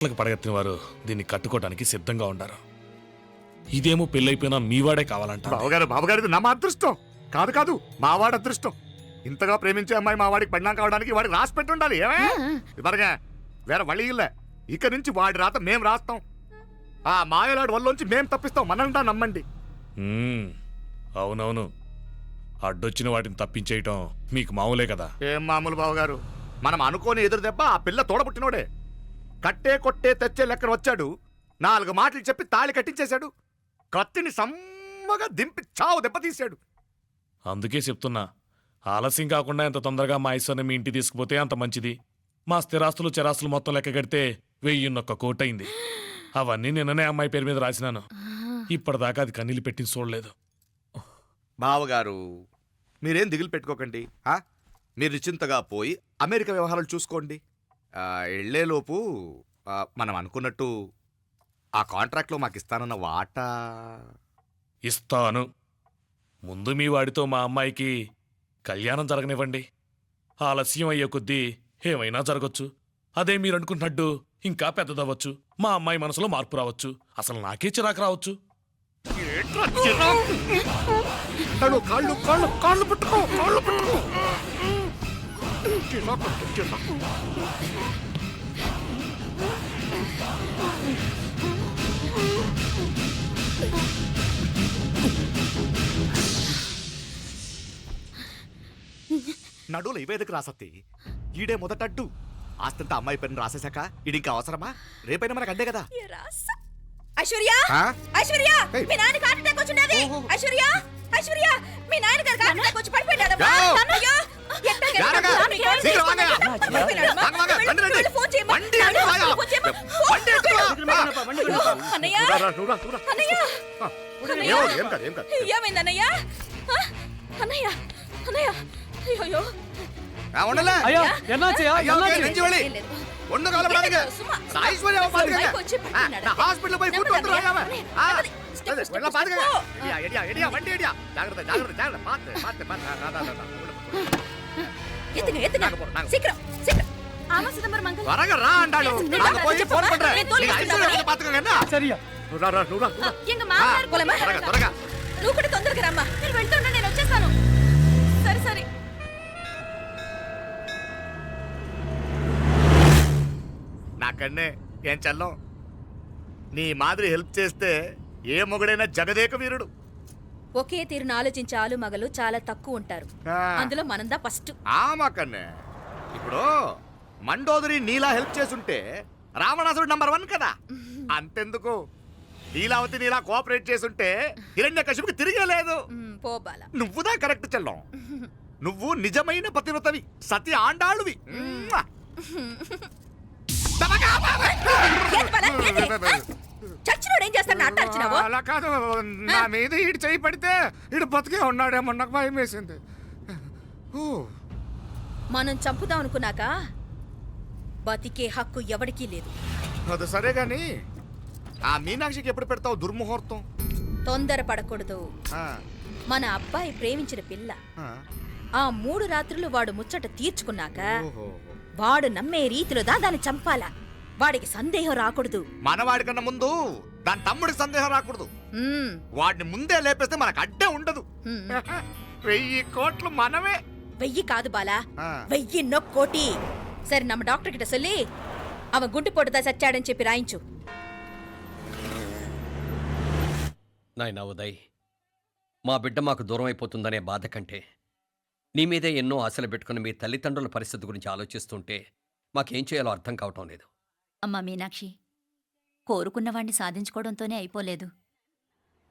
పడగెత్తిన వారు దీన్ని కట్టుకోవడానికి సిద్ధంగా ఉన్నారు. ఇదేమో పెళ్ళైపోయినా మీవాడే కావాలంట. బావగారు నా మా అదృష్టం కాదు కాదు మావాడి అదృష్టం. ఇంతగా ప్రేమించే అమ్మాయి మా వాడికి పడినా కావడానికి వాడికి రాసి పెట్టి ఉండాలి. ఏమే ఇవరగా వేరే వళ్ళి ఇల్లే. ఇక నుంచి వాడి రాత మేం రాస్తాం. ఆ మాయలాడి వల్లోంచి మేం తప్పిస్తాం. మనంటా నమ్మండి. అవునవును, అడ్డొచ్చిన వాటిని తప్పించేయటం మీకు మామూలే కదా. ఏం మామూలు బావగారు, మనం అనుకోని ఎదురు దెబ్బ ఆ పిల్ల తోడబుట్టినోడే. కట్టే కొట్టే తెచ్చే లెక్కన వచ్చాడు. 4 మాటలు చెప్పి తాళి కట్టించేశాడు. కత్తిని సమ్మగా దింపి చావు దెబ్బతీశాడు. అందుకే చెప్తున్నా, ఆలస్యం కాకుండా ఎంత తొందరగా మా ఐశ్వర్యం మీ ఇంటికి తీసుకుపోతే అంత మంచిది. మా స్థిరాస్తులు చిరాస్తులు మొత్తం లెక్క కడితే 1001 కోటయింది. అవన్నీ నిన్ననే అమ్మాయి పేరు మీద రాసినాను. ఇప్పటిదాకా అది కన్నీళ్ళు పెట్టి చూడలేదు. బావగారు మీరేం దిగులు పెట్టుకోకండి. మీరు నిశ్చింతగా పోయి అమెరికా వ్యవహారాలు చూసుకోండి. వెళ్లేలోపు మనం అనుకున్నట్టు ఆ కాంట్రాక్ట్లో మాకు ఇస్తానన్న వాటా ఇస్తాను. ముందు మీ వాడితో మా అమ్మాయికి కళ్యాణం జరగనివ్వండి. ఆలస్యం అయ్యే కొద్దీ ఏమైనా జరగచ్చు. అదే మీరు అనుకుంటున్నట్టు ఇంకా పెద్దదవ్వచ్చు. మా అమ్మాయి మనసులో మార్పు రావచ్చు. అసలు నాకే చిరాకు రావచ్చు. నడువులు ఇవేదకు రాసత్తి. ఈడే మొదటడ్డు. ఆస్తంతా అమ్మాయి పేరుని రాసేశాక ఇది ఇంకా అవసరమా? రేపైనా మనకు అందే కదా. ఐశ్వర్య ఐశ్వర్య మీ నాన్న హార్ట్ అటాక్ వచ్చినది. ఐశ్వర్య ఐశ్వర్య మీ నాన్న గారు హార్ట్ అటాక్ వచ్చి పడిపోయాడు. అన్నయ్య ఏమైందన్నయ్య? అన్నయ్య అన్నయ్య అయ్యో ஐயோ என்னாச்சுயா? என்னாச்சு? நெஞ்சு வலி. ஒண்ணு கவலைப்படாதீங்க. ஐஸ்வர்யா பாத்துக்கங்க. நான் ஹாஸ்பிடல்ல போய் கூட்டி வந்துறேன் அவன். எல்லாம் பாத்துக்கங்க. எடியா வண்டி எடியா. ஜாகிரதை ஜாகிரதை பாத்து. எத்துங்க சீக்கிரம் சீக்கிரம். ஆமா சிதம்பரம் மங்கல். வரங்க ரா ஆண்டாளு. நான் போய் ஃபோன் பண்றேன். நீங்க ஐஸ்வர்யா பாத்துக்கங்க என்ன? சரியா. రా. எங்க மாமனார் போலமா? త్వరగా. నువ్వు కూడా తొందరగా రమ్మా. నేను వెళ్తుంటే నేను వచ్చేస్తాను. సరే సరే. నాకన్నే ఏం చల్లం. నీ మాదిరి హెల్ప్ చేస్తే ఏ మొగుడైనా జగదేక వీరుడు. ఒకే తీరును ఆలోచించే ఆలు మగలు చాలా తక్కువ ఉంటారు. అందులో మనందా ఫస్ట్. మాకన్నే ఇప్పుడు మండోదరి నీలా హెల్ప్ చేసుంటే రావణాసుడు నంబర్ 1 కదా. అంతెందుకు లీలావతి నీలా కోఆపరేట్ చేసుంటే హిరణ్యకశిపుకి తిరిగే లేదు. పోబాల నువ్వుదా కరెక్ట్ చెల్లం. నువ్వు నిజమైన పతివ్రతవి, సతి ఆండాళ్ళువి. చచ్చినోడు ఏం చేస్తాడు? అట్టార్చినావు. అలా కాదు, నా మీద ఈడు చేయి పడితే ఈడు బతికే ఉన్నాడేమో నాకు భయం వేసింది. మనం చంపుదాం అనుకున్నాక బతికే హక్కు ఎవరికీ లేదు. అది సరే గాని ఆ మీనాక్షికి ఎప్పుడు పెడతావు దుర్ముహూర్తం? తొందర పడకూడదు. మన అబ్బాయి ప్రేమించిన పిల్ల ఆ 3 రాత్రులు వాడు ముచ్చట తీర్చుకున్నాక వాడు నమ్మే రీతిలో దాన్ని చంపాలా. వాడికి సందేహం రాకూడదు. మనవాడి కన్నా ముందు దాని తమ్ముడికి సందేహం రాకూడదు. వాడిని ముందే లేపేస్తే మనకు అడ్డే ఉండదు. 1000 కోట్లు మనమే. 1000 కాదు బాలా, 1000 కోటి. సరే నమ్మ డాక్టర్ కిட்ட சொல்லி அவன் గుంటు పొట్టుదా చచ్చాడని చెప్పి రాయించు. నాయనా ఉదయ్, మా బిడ్డ మాకు దూరం అయిపోతుందనే బాధ కంటే నీ మీదే ఎన్నో ఆశలు పెట్టుకుని మీ తల్లిదండ్రుల పరిస్థితి గురించి ఆలోచిస్తుంటే మాకేం చేయాలో అర్థం కావటం లేదు. అమ్మా మీనాక్షి, కోరుకున్నవాణ్ణి సాధించుకోవడంతోనే అయిపోలేదు.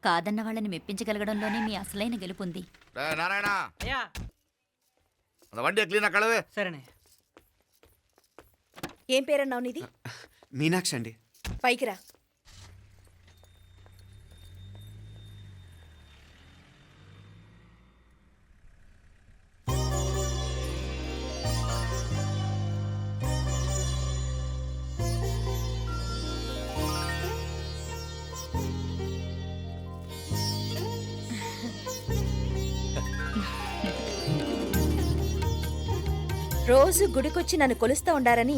కాదన్న వాళ్ళని మెప్పించగలగడంలోనే మీ అసలైన గెలుపుంది. ఏం పేరన్నావు నీది? మీనాక్షి అండి. పైకి రా. రోజు గుడికొచ్చి నన్ను కొలుస్తా ఉండారని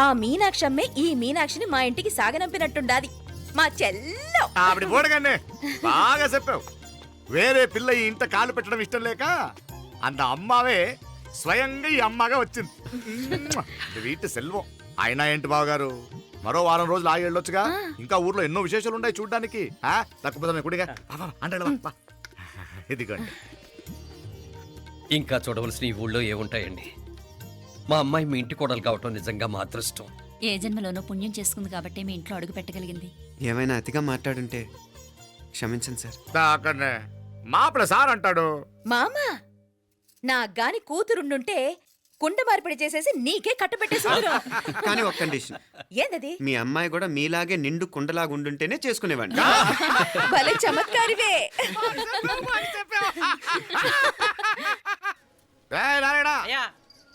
ఆ మీనాక్షమ్మే ఈ మీనాక్షిని మా ఇంటికి సాగనంపినట్టుండాది మా చెల్లో. ఆవిడ పోడగానే బాగా చెప్పావు. వేరే పిల్ల ఈ ఇంట కాలు పెట్టడం ఇష్టం లేక అంత అమ్మావే స్వయంగా ఈ అమ్మగా వచ్చింది. వీటి సెల్వం. అయినా ఏంటి బావగారు, మరో వారం రోజులు ఆగి వెళ్ళొచ్చుగా. ఇంకా ఊర్లో ఎన్నో విశేషాలు ఉన్నాయి చూడ్డానికి. తక్కువ కుడిగా అంటే ఇదిగోండి. ఇంకా చూడవలసిన ఈ ఊళ్ళో ఏముంటాయండి? మా అమ్మాయి మీ ఇంటి కోడలు కావటం నిజంగా మా అదృష్టం. ఏ జన్మలోనో పుణ్యం చేసుకుంది కాబట్టి మీ ఇంట్లో అడుగు పెట్టగలిగింది. ఏమైనా అతిగా మాట్లాడుంటే క్షమించండి సార్. అక్కడనే మాపల సార్ అంటాడు. మామ నా గాని కూతురుండుంటే కుండ మార్పిడి చేసేసి నీకే కట్టబెట్టేసుకుందరు. కానీ ఒక కండిషన్, ఏందది? మీ అమ్మాయి కూడా మీలాగే నిండు కుండలాగా ఉండుంటేనే చేసుకునేవాడిని. భలే చమత్కారివే.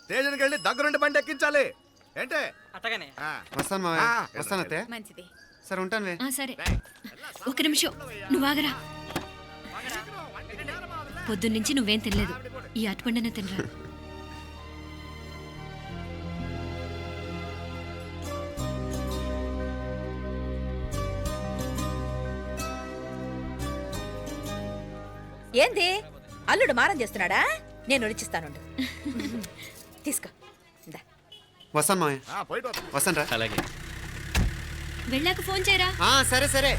స్టేషన్కి వెళ్ళి దగ్గరుండి బండి ఎక్కించాలి. ఏంటే అట్టగానే వస్తాను మావయ్య. వస్తాను అత్తయ్య. మంచిది. సరే ఉంటాను. సరే ఒక నిమిషం నువ్వు ఆగరా. పొద్దున్నుంచి నువ్వేం తినలేదు. ఈ అటుపండనే తినరా. ఏంది అల్లుడు మారం చేస్తున్నాడా? నేను ఒలిచిస్తానుండు. తీసుకో. ఇందా. వస్తాను మావయ్య. పోయిట్ వస్తా. వస్తాను రా. అలాగే. వెళ్ళాక ఫోన్ చేయరా. సరే సరే.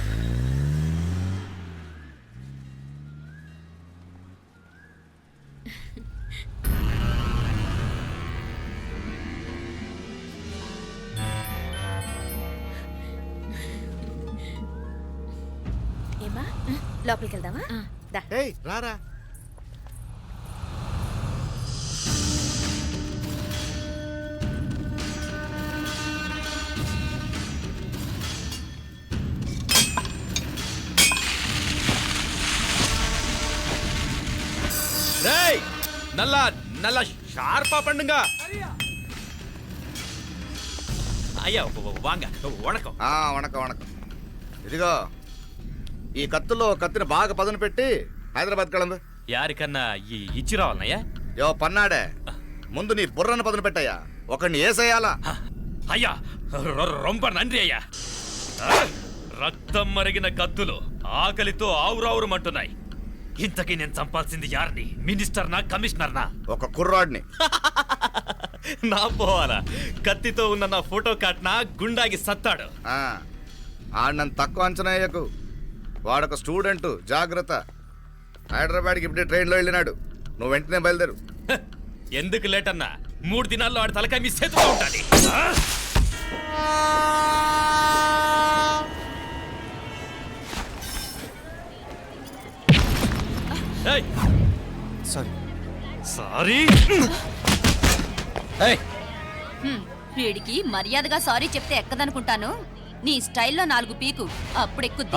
ఏమా లోపలికి వెళ్దామా? దా. ఏయ్ రారా. రేయ్ నల్ల నల్ల షార్పా పండుగ అయ్యా వాంగ వణకం. వణకం వణకం. ఇదిగో ఈ కత్తుల్లో కత్తిని బాగా పదును పెట్టి హైదరాబాద్ కళందు. యారికన్నా ఇచ్చి రావాలన్నయ్యా? యో పన్నాడే, ముందు నీ బుర్రను పదును పెట్టయ్యా. ఒకడిని ఏసేయాలా? అయ్యా రొంప నంది అయ్యా. రక్తం మరిగిన కత్తులు ఆకలితో ఆవురావురమంటున్నాయి. ఇంతకీ నేను చంపాల్సింది యారిని? మినిస్టర్నా కమిషనర్నా? ఒక కుర్రాడిని. నా పోవాలా? కత్తితో ఉన్న నా ఫోటో కాట్నా గుండాగి సత్తాడు. ఆడినంత తక్కువ అంచనా వేయకు. వాడొక స్టూడెంట్, జాగ్రత్త. హైదరాబాద్కి ఇప్పుడే ట్రైన్లో వెళ్ళినాడు. నువ్వు వెంటనే బయలుదేరు. ఎందుకు లేట్ అన్నా? 3 దినాల్లో ఆడి తలకాయ మీ చేతిలో ఉండాలి. సారీ. సారీ. వీడికి మర్యాదగా సారీ చెప్తే ఎక్కదనుకుంటాను. నీ స్టైల్లో 4 పీకు అప్పుడు ఎక్కుద్ది.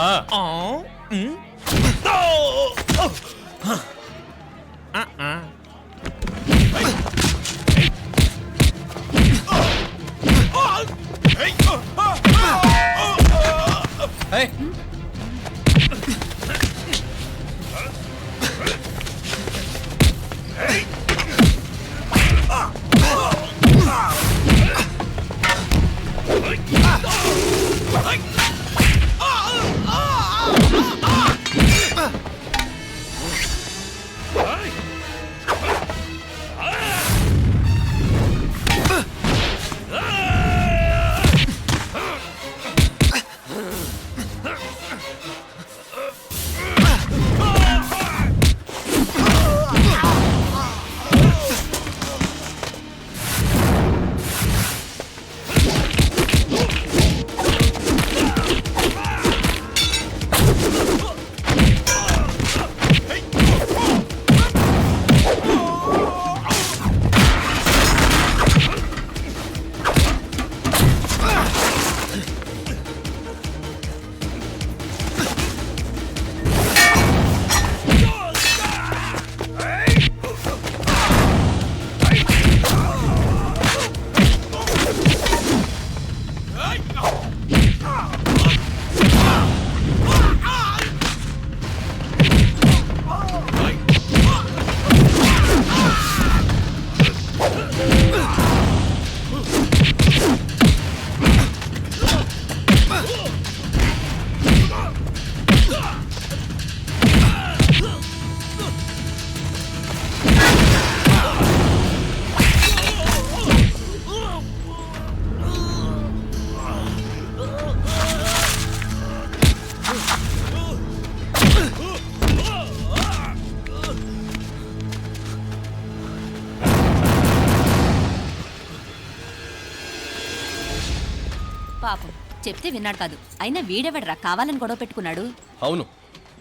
చెప్తే విన్నాడు కాదు. అయినా వీడెవడరా కావాలని గొడవ పెట్టుకున్నాడు? అవును,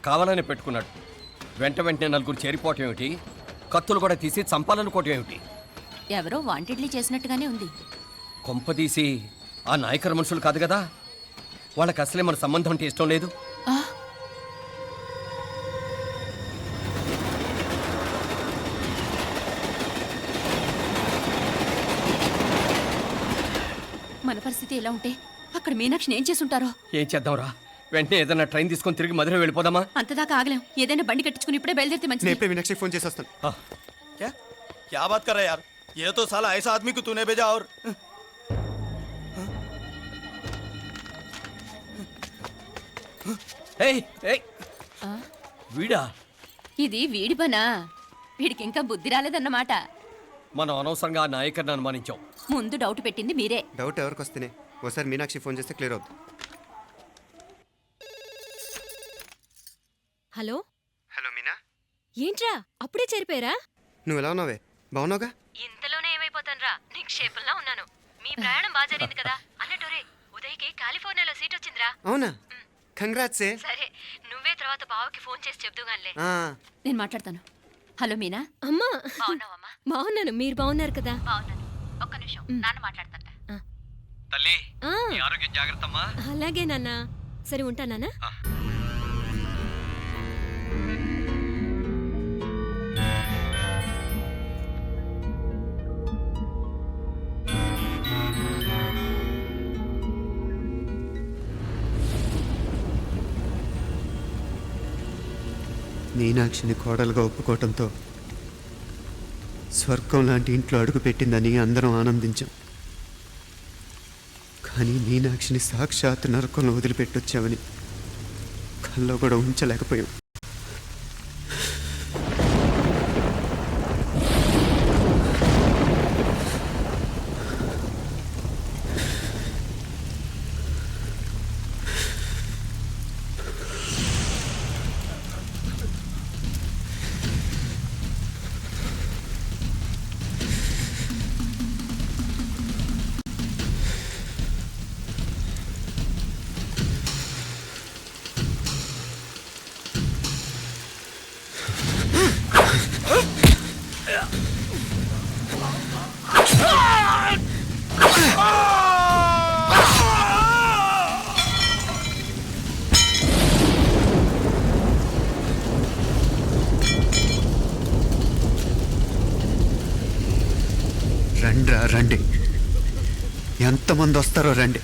కావాలనే పెట్టుకున్నాడు. వెంటనే నలుగురు చేరిపోవటం ఏమిటి, కత్తులు కూడా తీసి చంపాలనుకోవటం ఏమిటి? ఎవరో వాంటెడ్లీ చేసినట్టుగానే ఉంది. కొంపదీసి ఆ నాయకర మనుషులు కాదు కదా? వాళ్ళకి అసలే మన సంబంధం అంటే ఇష్టం లేదు. ఆ, మన పరిస్థితి ఎలా ఉంటే అక్కడ మీనాక్షిని ఏం చేసుంటారో. ఏం చేద్దాంరా? వెంటనే ఏదైనా ట్రైన్ తీసుకొని తిరిగి మధుర వెళ్ళిపోదామా? అంతదాకా ఆగలేం. ఏదైనా బండి కట్టించుకుని ఇప్పుడే బయలుదేరితే మంచిది. నేపే మీనాక్షికి ఫోన్ చేసేస్తాను. क्या क्या बात कर रहा है यार? ये तो साला ऐसा आदमी को तूने भेजा और ఏయ్, ఏయ్, ఆ, వీడా? ఇది వీడి పనా? వీడికి ఇంకా బుద్ధి రాలేదన్నమాట. మనం అనవసరంగా ఆ నాయకర్ని అనుమానించాం. ముందు డౌట్ పెట్టింది మీరే. డౌట్ ఎవరికి వస్తేనే ఒకసారి మీనాక్షి ఫోన్ చేస్తే క్లియర్ అవుతుంది. హలో హలో మీనా, ఏంట్రా అప్పుడే చేరిపోయారా? నువ్వు ఎలా ఉన్నావే? బాగున్నావుగా? ఇంతలోనే ఏమైపోతాన్రా, నిక్షేపంలా ఉన్నాను. మీ ప్రయాణం బాగా జరిగింది కదా? అన్నట్టురే ఉదయ్కి కాలిఫోర్నియాలో సీట్ వచ్చిందిరా. అవునా? కంగ్రాట్సే. సరే నువ్వే తర్వాత బావకి ఫోన్ చేసి చెప్దుగానిలే. నేను మాట్లాడతాను. హలో మీనా. అమ్మా బాగున్నావమ్మా? బాగున్నాను, మీరు బాగున్నారు కదా? బాగున్నాను. ఒక్క నిమిషం, నాన్న మాట్లాడతాను. తల్లి, ఆ, నీ ఆరోగ్యం జాగ్రత్తమ్మా. అలాగే నాన్న. సరే ఉంటానా? మీనాక్షిని కోడలుగా ఒప్పుకోవటంతో స్వర్గం లాంటి ఇంట్లో అడుగు పెట్టిందని అందరం ఆనందించాం. కానీ మీనాక్షిని సాక్షాత్ నరకంలో వదిలిపెట్టొచ్చామని కల్లో కూడా ఉంచలేకపోయాం. రండ్రా రండి, ఎంతమంది వస్తారో రండి,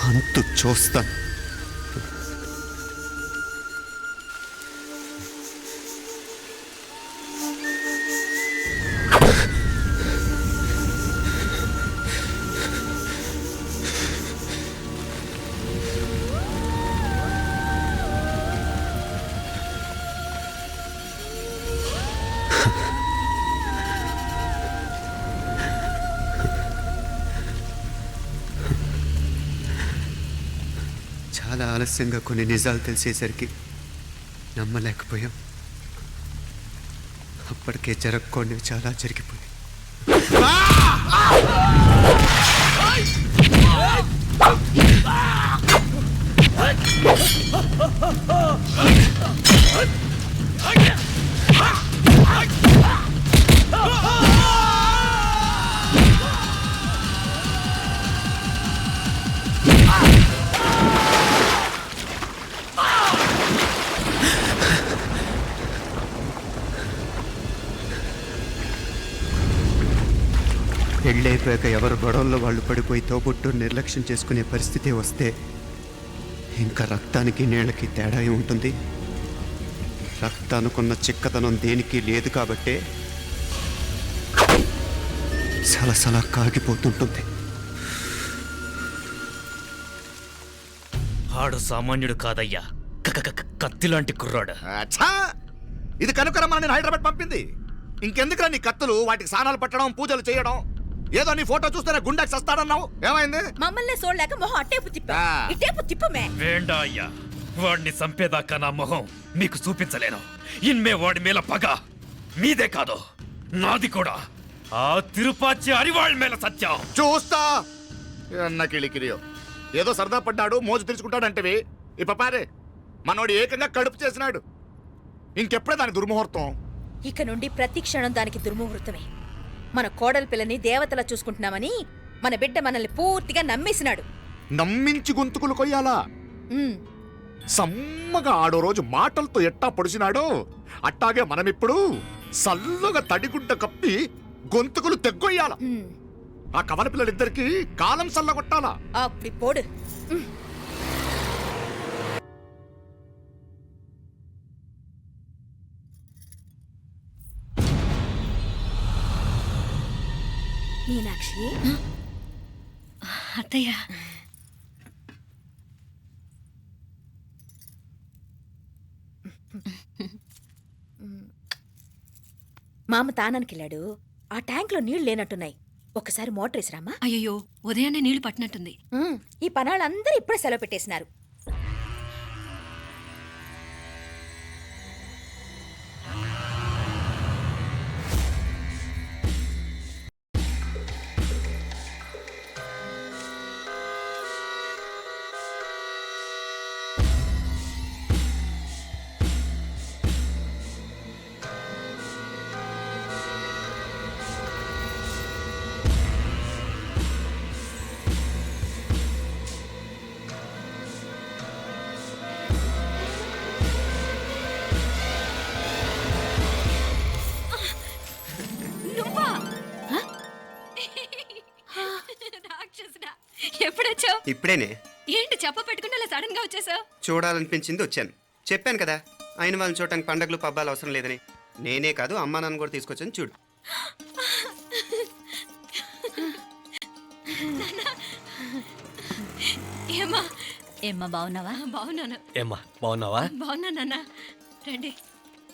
అంతు చూస్తాను. చాలా ఆలస్యంగా కొన్ని నిజాలు తెలిసేసరికి నమ్మలేకపోయాం. అప్పటికే జరగకూడనివి చాలా జరిగిపోయాయి. పెళ్ళైపోయాక ఎవరు గొడవల్లో వాళ్ళు పడిపోయి తోబుట్టు నిర్లక్ష్యం చేసుకునే పరిస్థితి వస్తే ఇంకా రక్తానికి నీళ్ళకి తేడా ఉంటుంది. రక్తానుకున్న చిక్కదనం దేనికి లేదు కాబట్టే సలసలా కాగిపోతుంటుంది. ఆడు సామాన్యుడు కాదయ్యా, కత్తి లాంటి కుర్రాడు. అచ్చా, ఇది కనుకరమ్మా నేను హైదరాబాద్ పంపింది. ఇంకెందుకురా నీ కత్తులు, వాటికి స్నానాలు పట్టడం, పూజలు చేయడం? ఏదో నీ ఫోటో చూస్తేనే గుండెకి సస్తాడన్నావు, ఏమైంది? మమ్మల్ని చూడలేక మొహం అట్టేపు తిప్పా. ఆ. ఇట్టేపు తిప్పమే. వేండా అయ్యా, వాడిని చంపేదాకా నా మొహం మీకు చూపించలేను. ఇన్మే వాడి మేల పగ మీదే కాదు, నాది కూడా. ఆ తిరుపాచి అరివాళ్ళ మేల సత్యం చూస్తా. అన్న కిళికిరియో ఏదో సరదా పడ్డాడు మోజు తెరుచుకుంటాడంటవి ఈ పపారే మనోడు ఏకంగా కడుపు చేసినాడు. ఇంకెప్పుడే దాని దుర్ముహూర్తం. ఇక నుండి ప్రతి క్షణం దానికి దుర్ముహూర్తమే. మన కోడలి పిల్లని దేవతలా చూసుకుంటున్నామని మన బిడ్డ మనల్ని పూర్తిగా నమ్మేసినాడు. నమ్మించి గొంతుకులు కొయ్యాలా? ఉమ్, సమ్మగా ఆడో రోజు మాటలతో ఎట్టా పొడిచినాడో అట్టాగే మనమిప్పుడు సల్లుగా తడిగుడ్డ కప్పి గొంతుకులు తెగ్గొయ్యాల. ఉమ్. ఆ కవల పిల్లలిద్దరికి కాలం సల్లగొట్టాలా. అప్పుడు పోడు. ఉమ్. మీనాక్షి, అత్తయ్య మామ తానానికి వెళ్ళాడు. ఆ ట్యాంక్ లో నీళ్లు లేనట్టున్నాయి. ఒకసారి మోటార్ వేసిరామా. అయ్యో ఉదయాన్నే నీళ్లు పట్టినట్టుంది. ఈ పనాళ్ళందరూ ఇప్పుడే సెలవు పెట్టేసినారు. రాక్షసుడా, ఎప్పుడొచ్చావు? ఇప్పుడేనే ఏంటి చెప్ప పెట్టుకుంటే అలా సడన్ గా వచ్చేసావు? చూడాలనిపించింది వచ్చాను. చెప్పాను కదా ఆయన వాళ్ళని చూడటానికి పండగలు పబ్బాలు అవసరం లేదని. నేనే కాదు అమ్మా నాన్న కూడా తీసుకొచ్చాను చూడు. ఏమ్మా ఏమ్మా బాగున్నావా? బాగున్నాను. ఏమ్మా బాగున్నావా? బాగున్నా నాన్న. రండి.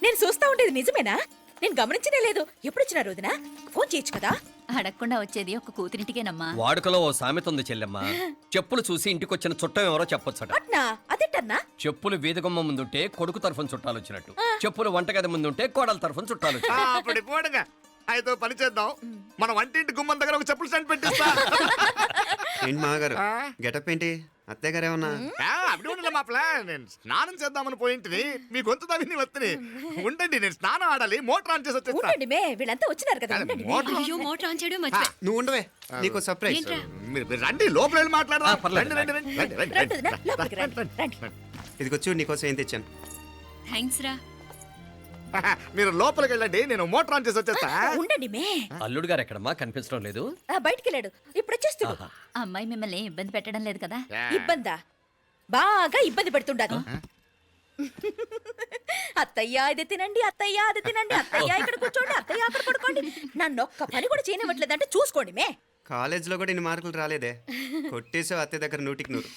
నేను చూస్తా ఉండేది నిజమేనా? నేను గమనించనే లేదు. ఎప్పుడొచ్చినా రోజున ఫోన్ చేయొచ్చు కదా. అడగకుండా వచ్చేది ఒక కూతురింటికేనమ్మా. వాడుకలో ఓ సామెత ఉంది చెల్లెమ్మ. చెప్పులు చూసి ఇంటికొచ్చిన చుట్టం ఎవరో చెప్పొచ్చట. అట్నా? అదేటన్నా? చెప్పులు వీధగుమ్మ ముందుంటే కొడుకు తరఫున చుట్టాలు వచ్చినట్టు, చెప్పులు వంటగది ముందుంటే కోడల తరఫున చుట్టాలు వచ్చినట్టు. అప్పుడు పోడుగా అయితే పని చేద్దాం. మన వంటింటి గుమ్మం దగ్గర ఒక చెప్పులు స్టాండ్ పెట్టిస్తా. ఏంటి మామగారు గెటప్ ఏంటి? అత్తయ్య గారు ఏమన్నా? అప్పుడు ఉండలే మా ప్లాన్. నేను స్నానం చేద్దామని పోయింటిని, మీ గొంతు తవ్వి వస్తుంది. ఉండండి, నేను స్నానం ఆడాలి. మోటార్ ఆన్ చేసి వచ్చేస్తా. ఉండండి మే, వీళ్ళంతా వచ్చినారు కదా. ఉండండి మే. మోటార్ అయ్యో మోటార్ ఆన్ చేయడం మర్చిపోయా. నువ్వు ఉండవే, నీకు సర్ప్రైజ్. ఏంట్రా? మీరు రండి, లోపల వెళ్ళి మాట్లాడదాం. పర్లేదు. రండి, రండి, రండి, రండి, రండి వదినా, రండి. లోపలికి రండి, రండి. ఇదిగో చూడు నీకోసం ఏం తెచ్చాను. థ్యాంక్స్ రా. మీరు లోపలికి వెళ్ళండి, నేను మోటార్ ఆన్ చేసి వచ్చేస్తా. ఉండండి మే. అల్లుడు గారు ఎక్కడమ్మా కనిపించడం లేదు? బయటికి వెళ్ళాడు. ఇప్పుడు వచ్చేస్తాడు. ఆహా. అమ్మాయి మిమ్మల్ని ఇబ్బంది పెట్టడం లేదు కదా? ఇబ్బందా? బాగా ఇబ్బంది పెడుతుండదు. అత్తయ్య ఇది తినండి, అత్తయ్య అది తినండి, అత్తయ్య ఇక్కడ కూర్చోండి, అత్తయ్య అక్కడ పడుకోండి. నన్ను ఒక్క పని కూడా చేయనివ్వట్లేదంటే చూసుకోండి మే. కాలేజీలో కూడా ఇన్ని మార్కులు రాలేదే. కొట్టేసావు అత్తయ్య దగ్గర 100కి 100.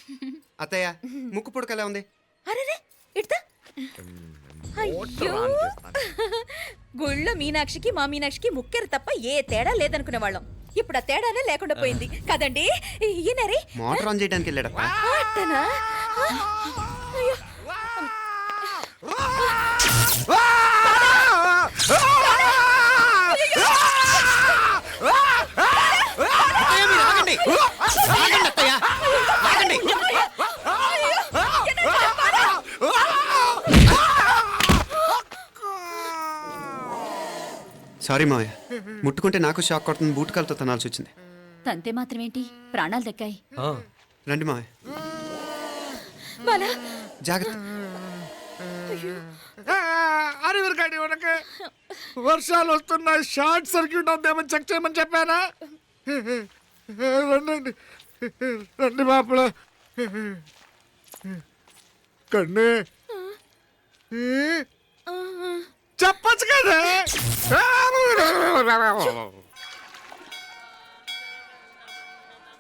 అత్తయ్య ముక్కు పుడక ఎలా ఉంది? అరే ఇడతా. అయ్యో, గుళ్ళో మీనాక్షికి మా మీనాక్షికి ముక్కెరు తప్ప ఏ తేడా లేదనుకునే వాళ్ళం. ఇప్పుడు ఆ తేడానే లేకుండా పోయింది కదండి. ఈయనరే మోటార్ ఆన్ చేయడానికి వెళ్ళాడప్ప. అట్టనా? అయ్యో. సారీ మావయ్య, ముట్టుకుంటే నాకు షాక్ కొడుతుంది. బూటకాలతో తనాల్సి వచ్చింది. తంతే మాత్రమేంటి, ప్రాణాలు దక్కాయి. ఆ, రండి మావయ్య, బాలా, జాగ్రత్త. అరవిరకాడి ఉనకే వర్షాలు వస్తున్నాయి, షార్ట్ సర్క్యూట్ అవుతామని చెక్ చేయమని చెప్పానా? రండి రండి మాపల కన్నే చెప్పచ్చు కదా.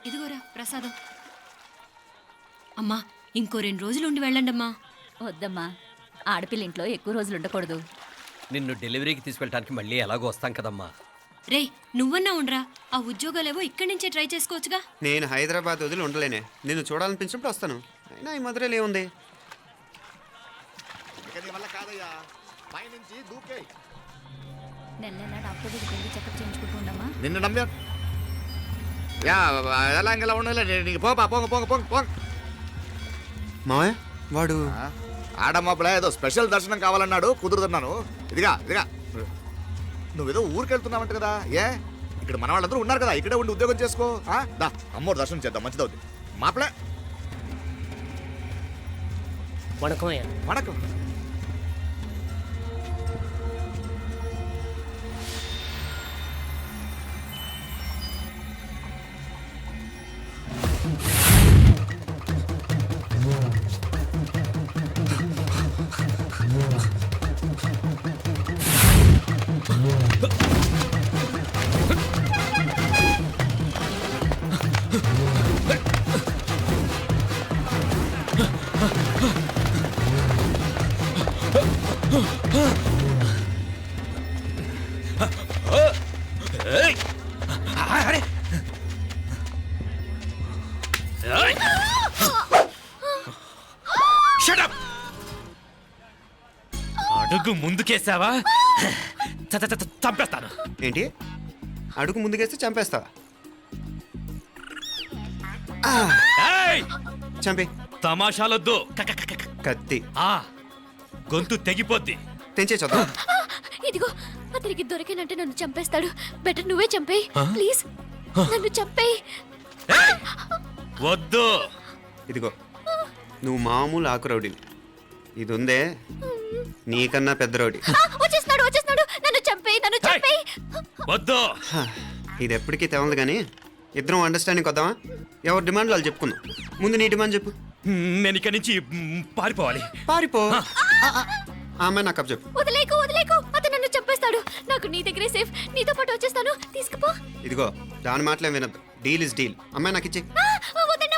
ఇదిగోరా ప్రసాదం. అమ్మా ఇంకో 2 రోజులు ఉండి వెళ్ళండమ్మా. వద్దమ్మా, ఆడపిల్ల ఇంట్లో ఎక్కువ రోజులు ఉండకూడదు. నిన్ను డెలివరీకి తీసుకెళ్ళడానికి మళ్ళీ ఎలాగో వస్తాం కదమ్మా. రేయ్ నువ్వన్నా ఉండరా, ఆ ఉద్యోగాలేవో ఇక్కడి నుంచే ట్రై చేసుకోవచ్చుగా. నేను హైదరాబాద్ వదిలి ఉండలేనే. నిన్ను చూడాలనిపించినప్పుడు వస్తాను. అయినా ఈ మధురలో ఏముంది? వల్ల కాదయ్యా, పైనుంచి దూకే. నెల నెల డాక్టర్ దగ్గరికి వెళ్ళి చెకప్ చేయించుకుంటూ ఉండమ్మా. నిన్ను నమ్మా. యా ఎలా ఇంకెలా ఉండలే నీకు పోపా పోంగ పోంగ పోంగ పోంగ మావయ్య వాడు ఆడమ్మప్పుడే ఏదో స్పెషల్ దర్శనం కావాలన్నాడు కుదురుతున్నాను ఇదిగా నువ్వేదో ఊరికెళ్తున్నావంట కదా ఏ ఇక్కడ మన వాళ్ళందరూ ఉన్నారు కదా ఇక్కడే ఉండి ఉద్యోగం చేసుకో దా అమ్మోరు దర్శనం చేద్దాం మంచిదవుద్ది మాపలే వణకం ఏయ్! అరే! ఏయ్! Shut up! అడుగు ముందుకేసావా చంపేస్తాను. ఏంటి అడుగు ముందుకేస్తే చంపేస్తావా? ఏయ్! చంపి. తమాషాలొద్దు. కత్తి ఆ గొంతు తెగిపోద్ది. తెంచే చూద్దాం. ఇదిగో అతనికి దొరికినంటే నన్ను చంపేస్తాడు. బెటర్ నువ్వే చంపేయి ప్లీజ్. నన్ను చంపేయి. ఏయ్! వద్దు. ఇదిగో నువ్వు మామూలు ఆకు రౌడీవి. ఇది ఉందే నీకన్నా పెద్ద రౌడీ. వచ్చేస్తున్నాడు. నన్ను చంపేయి. వద్దు. ఇది ఎప్పటికీ తెవలదు కానీ ఇద్దరం అండర్స్టాండింగ్ వద్దామా? ఎవరి డిమాండ్లు వాళ్ళు చెప్పుకుందాం. ముందు నీ డిమాండ్ చెప్పు. నేను ఇక్కడి నుంచి పారిపోవాలి. పారిపో. ఆ అమ్మాయి నాకు చెప్పు. వదిలేకు. అతను నన్ను చంపేస్తాడు. నాకు నీ దగ్గరే సేఫ్. నీతో పాటు వచ్చేస్తాను. తీసుకుపో. ఇదిగో దాని మాటలే వినద్దు. Deal is deal. అమ్మాయి నాకు ఇచ్చే.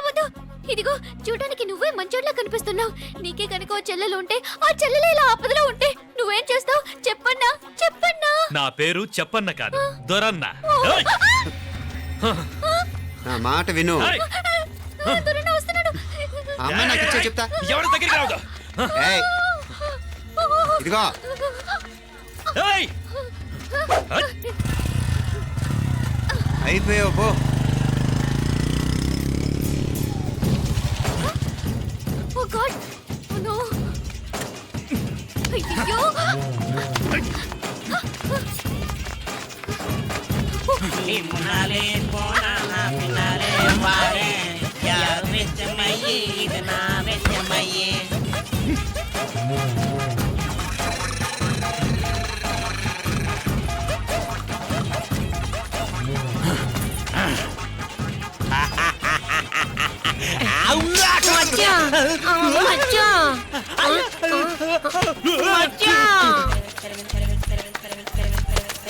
వద్దు. ఇదిగో చూడడానికి నువ్వే మంచోడ్లా కనిపిస్తున్నావు. నీకే కనుక ఓ చెల్లెలు ఉంటే ఆ చెల్లెలు ఇలా ఆపదలో ఉంటే నువ్వేం చేస్తావు? చెప్పన్నా. నా పేరు చెప్పన్న కాదు, దొరన్న. ఏయ్! నా మాట విను. ఏయ్! దొరన్న వస్తున్నాడు. ఆ అమ్మాయి నాకు ఇచ్చే చెప్తా. ఎవరి దగ్గరికి రావద్దు. ఏయ్, ఇదిగో ఏయ్! అయిపోయావు పో. Oh God. Oh no. అయ్యో.